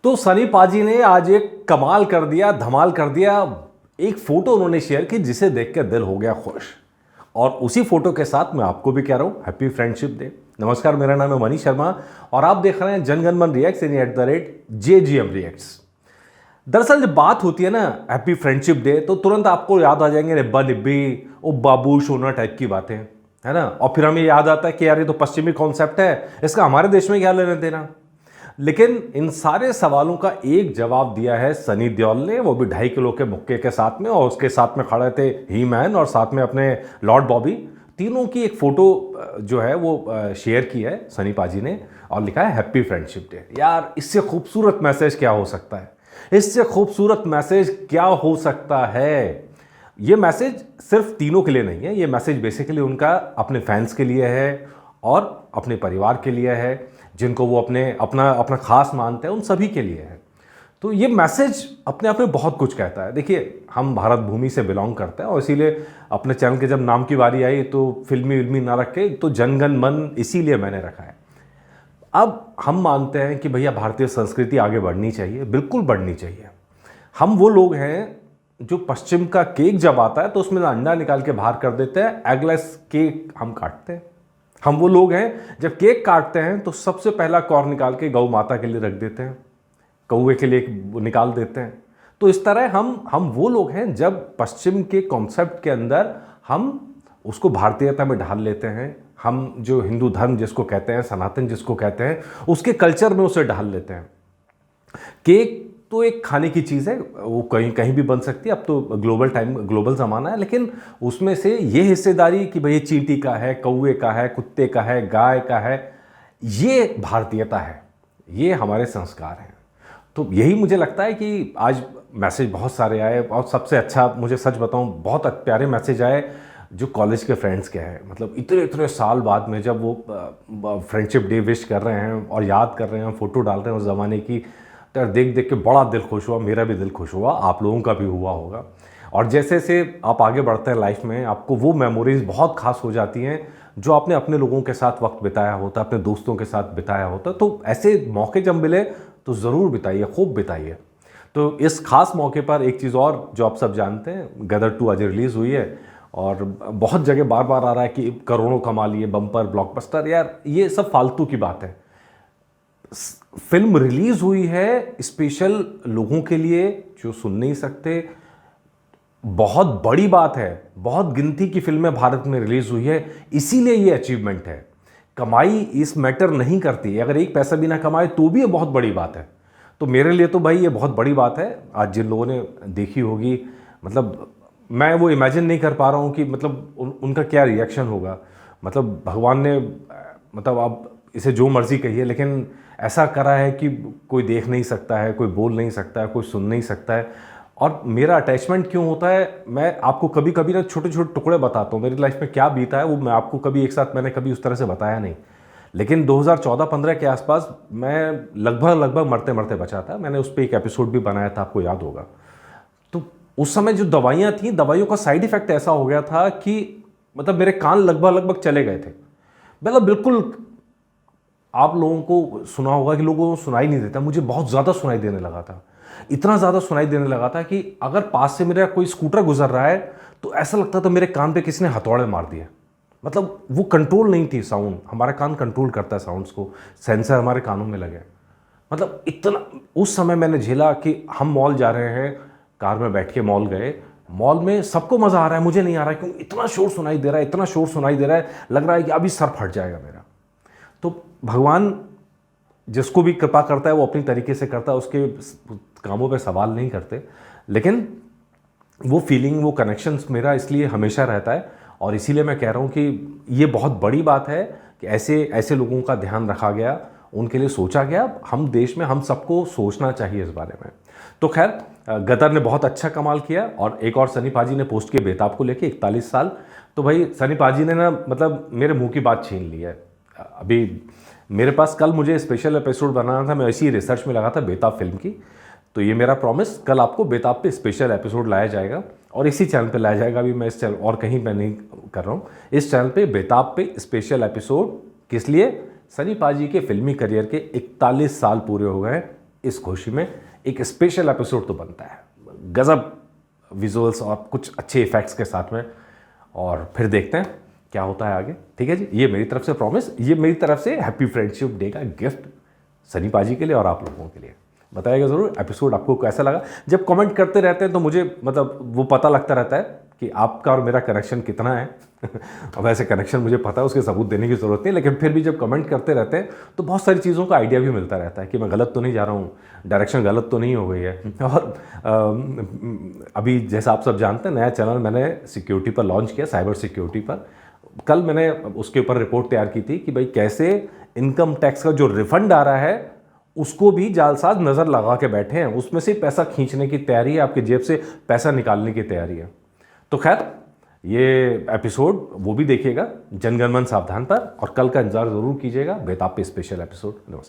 तो सनी पाजी ने आज एक कमाल कर दिया, धमाल कर दिया। एक फोटो उन्होंने शेयर की जिसे देख के दिल हो गया खुश। और उसी फोटो के साथ मैं आपको भी कह रहा हूं हैप्पी फ्रेंडशिप डे। नमस्कार, मेरा नाम है मनीष शर्मा और आप देख रहे हैं जनगण मन रिएक्ट्स @JGM रिएक्ट्स। दरअसल जब बात होती है ना हैप्पी फ्रेंडशिप डे तो तुरंत आपको याद आ जाएंगे निब्बा निब्बी, ओ बाबू सोना टाइप की बातें, है ना। और फिर हमें याद आता है कि यार ये तो पश्चिमी कॉन्सेप्ट है, इसका हमारे देश में क्या लेना देना। लेकिन इन सारे सवालों का एक जवाब दिया है सनी देओल ने, वो भी 2.5 किलो के मुक्के के साथ में, और उसके साथ में खड़े थे ही मैन और साथ में अपने लॉर्ड बॉबी। तीनों की एक फोटो जो है वो शेयर की है सनी पाजी ने और लिखा है हैप्पी फ्रेंडशिप डे। यार इससे खूबसूरत मैसेज क्या हो सकता है, इससे खूबसूरत मैसेज क्या हो सकता है। ये मैसेज सिर्फ तीनों के लिए नहीं है, ये मैसेज बेसिकली उनका अपने फैंस के लिए है और अपने परिवार के लिए है, जिनको वो अपना खास मानते हैं, उन सभी के लिए है। तो ये मैसेज अपने आप में बहुत कुछ कहता है। देखिए, हम भारत भूमि से बिलोंग करते हैं और इसीलिए अपने चैनल के जब नाम की बारी आई तो फिल्मी विल्मी ना रख के तो जनगण मन इसीलिए मैंने रखा है। अब हम मानते हैं कि भैया भारतीय संस्कृति आगे बढ़नी चाहिए, बिल्कुल बढ़नी चाहिए। हम वो लोग हैं जो पश्चिम का केक जब आता है तो उसमें अंडा निकाल के बाहर कर देते हैं, एगलेस केक हम काटते हैं। हम वो लोग हैं जब केक काटते हैं तो सबसे पहला कॉर्न निकाल के गौ माता के लिए रख देते हैं, कौवे के लिए निकाल देते हैं। तो इस तरह हम वो लोग हैं जब पश्चिम के कॉन्सेप्ट के अंदर हम उसको भारतीयता में ढाल लेते हैं। हम जो हिंदू धर्म जिसको कहते हैं, सनातन जिसको कहते हैं, उसके कल्चर में उसे ढाल लेते हैं। केक तो एक खाने की चीज़ है, वो कहीं कहीं भी बन सकती है। अब तो ग्लोबल ज़माना है, लेकिन उसमें से ये हिस्सेदारी कि भाई चींटी का है, कौवे का है, कुत्ते का है, गाय का है, ये भारतीयता है, ये हमारे संस्कार हैं। तो यही मुझे लगता है कि आज मैसेज बहुत सारे आए और सबसे अच्छा मुझे सच बताऊं बहुत प्यारे मैसेज आए जो कॉलेज के फ्रेंड्स के हैं। मतलब इतने इतने साल बाद में जब वो फ्रेंडशिप डे विश कर रहे हैं और याद कर रहे हैं, फ़ोटो डाल रहे हैं उस ज़माने की, तो देख देख के बड़ा दिल खुश हुआ। मेरा भी दिल खुश हुआ, आप लोगों का भी हुआ होगा। और जैसे जैसे आप आगे बढ़ते हैं लाइफ में, आपको वो मेमोरीज बहुत खास हो जाती हैं जो आपने अपने लोगों के साथ वक्त बिताया होता है, अपने दोस्तों के साथ बिताया होता है। तो ऐसे मौके जब मिले तो ज़रूर बिताइए, खूब बिताइए। तो इस खास मौके पर एक चीज़ और जो आप सब जानते हैं, गदर 2 आज रिलीज़ हुई है और बहुत जगह बार बार आ रहा है कि करोड़ों कमा लिए, बम्पर ब्लॉकबस्टर। यार ये सब फालतू की बात है। फिल्म रिलीज हुई है स्पेशल लोगों के लिए जो सुन नहीं सकते, बहुत बड़ी बात है। बहुत गिनती की फिल्में भारत में रिलीज हुई है, इसीलिए ये अचीवमेंट है। कमाई इस मैटर नहीं करती, अगर एक पैसा भी ना कमाए तो भी ये बहुत बड़ी बात है। तो मेरे लिए तो भाई ये बहुत बड़ी बात है। आज जिन लोगों ने देखी होगी, मतलब मैं वो इमेजिन नहीं कर पा रहा हूँ कि मतलब उनका क्या रिएक्शन होगा। मतलब भगवान ने मतलब आप इसे जो मर्जी कहिए, लेकिन ऐसा करा है कि कोई देख नहीं सकता है, कोई बोल नहीं सकता है, कोई सुन नहीं सकता है। और मेरा अटैचमेंट क्यों होता है, मैं आपको कभी कभी ना छोटे छोटे टुकड़े बताता हूँ मेरी लाइफ में क्या बीता है, वो मैं आपको कभी एक साथ मैंने कभी उस तरह से बताया नहीं। लेकिन 2014-15 के आसपास मैं लगभग मरते मरते बचा था। मैंने उस पर एक एपिसोड भी बनाया था, आपको याद होगा। तो उस समय जो दवाइयाँ थी, दवाइयों का साइड इफेक्ट ऐसा हो गया था कि मतलब मेरे कान लगभग चले गए थे। मतलब बिल्कुल, आप लोगों को सुना होगा कि लोगों को सुनाई नहीं देता, मुझे बहुत ज़्यादा सुनाई देने लगा था। इतना ज़्यादा सुनाई देने लगा था कि अगर पास से मेरा कोई स्कूटर गुजर रहा है तो ऐसा लगता था मेरे कान पे किसी ने हथौड़े मार दिए। मतलब वो कंट्रोल नहीं थी साउंड। हमारा कान कंट्रोल करता है साउंड्स को, सेंसर हमारे कानों में लगे। मतलब इतना उस समय मैंने झेला कि हम मॉल जा रहे हैं, कार में बैठ के मॉल गए, मॉल में सबको मज़ा आ रहा है, मुझे नहीं आ रहा है क्योंकि इतना शोर सुनाई दे रहा है, इतना शोर सुनाई दे रहा है, लग रहा है कि अभी सर फट जाएगा मेरा। तो भगवान जिसको भी कृपा करता है वो अपनी तरीके से करता है, उसके कामों पे सवाल नहीं करते। लेकिन वो फीलिंग, वो कनेक्शंस मेरा इसलिए हमेशा रहता है। और इसीलिए मैं कह रहा हूँ कि ये बहुत बड़ी बात है कि ऐसे लोगों का ध्यान रखा गया, उनके लिए सोचा गया। हम देश में हम सबको सोचना चाहिए इस बारे में। तो खैर, गदर ने बहुत अच्छा कमाल किया। और एक और सनी पाजी ने पोस्ट किया बेताब को लेके 41 साल। तो भाई सनी पाजी ने ना मतलब मेरे मुंह की बात छीन ली है। अभी मेरे पास कल मुझे स्पेशल एपिसोड बनाना था, मैं इसी रिसर्च में लगा था बेताब फिल्म की। तो ये मेरा प्रॉमिस, कल आपको बेताब पे स्पेशल एपिसोड लाया जाएगा और इसी चैनल पे लाया जाएगा। अभी मैं इस चैनल और कहीं पे नहीं कर रहा हूँ, इस चैनल पे बेताब पे स्पेशल एपिसोड। किस लिए? सनी पाजी के फिल्मी करियर के 41 साल पूरे हो गए, इस खुशी में एक स्पेशल एपिसोड तो बनता है, गजब विजुअल्स और कुछ अच्छे इफेक्ट्स के साथ में, और फिर देखते हैं क्या होता है आगे। ठीक है जी, ये मेरी तरफ से प्रॉमिस, ये मेरी तरफ से हैप्पी फ्रेंडशिप डे का गिफ्ट सनी पाजी के लिए और आप लोगों के लिए। बताइएगा ज़रूर एपिसोड आपको कैसा लगा। जब कमेंट करते रहते हैं तो मुझे मतलब वो पता लगता रहता है कि आपका और मेरा कनेक्शन कितना है। अब ऐसे कनेक्शन मुझे पता है, उसके सबूत देने की ज़रूरत नहीं, लेकिन फिर भी जब कमेंट करते रहते हैं तो बहुत सारी चीज़ों का आइडिया भी मिलता रहता है कि मैं गलत तो नहीं जा रहा हूँ, डायरेक्शन गलत तो नहीं हो गई है। और अभी जैसा आप सब जानते हैं, नया चैनल मैंने सिक्योरिटी पर लॉन्च किया, साइबर सिक्योरिटी पर। कल मैंने उसके ऊपर रिपोर्ट तैयार की थी कि भाई कैसे इनकम टैक्स का जो रिफंड आ रहा है उसको भी जालसाज नज़र लगा के बैठे हैं, उसमें से पैसा खींचने की तैयारी है, आपकी जेब से पैसा निकालने की तैयारी है। तो खैर ये एपिसोड वो भी देखिएगा जनगण मन सावधान पर, और कल का इंतजार ज़रूर कीजिएगा बेताब पे स्पेशल एपिसोड। नमस्कार।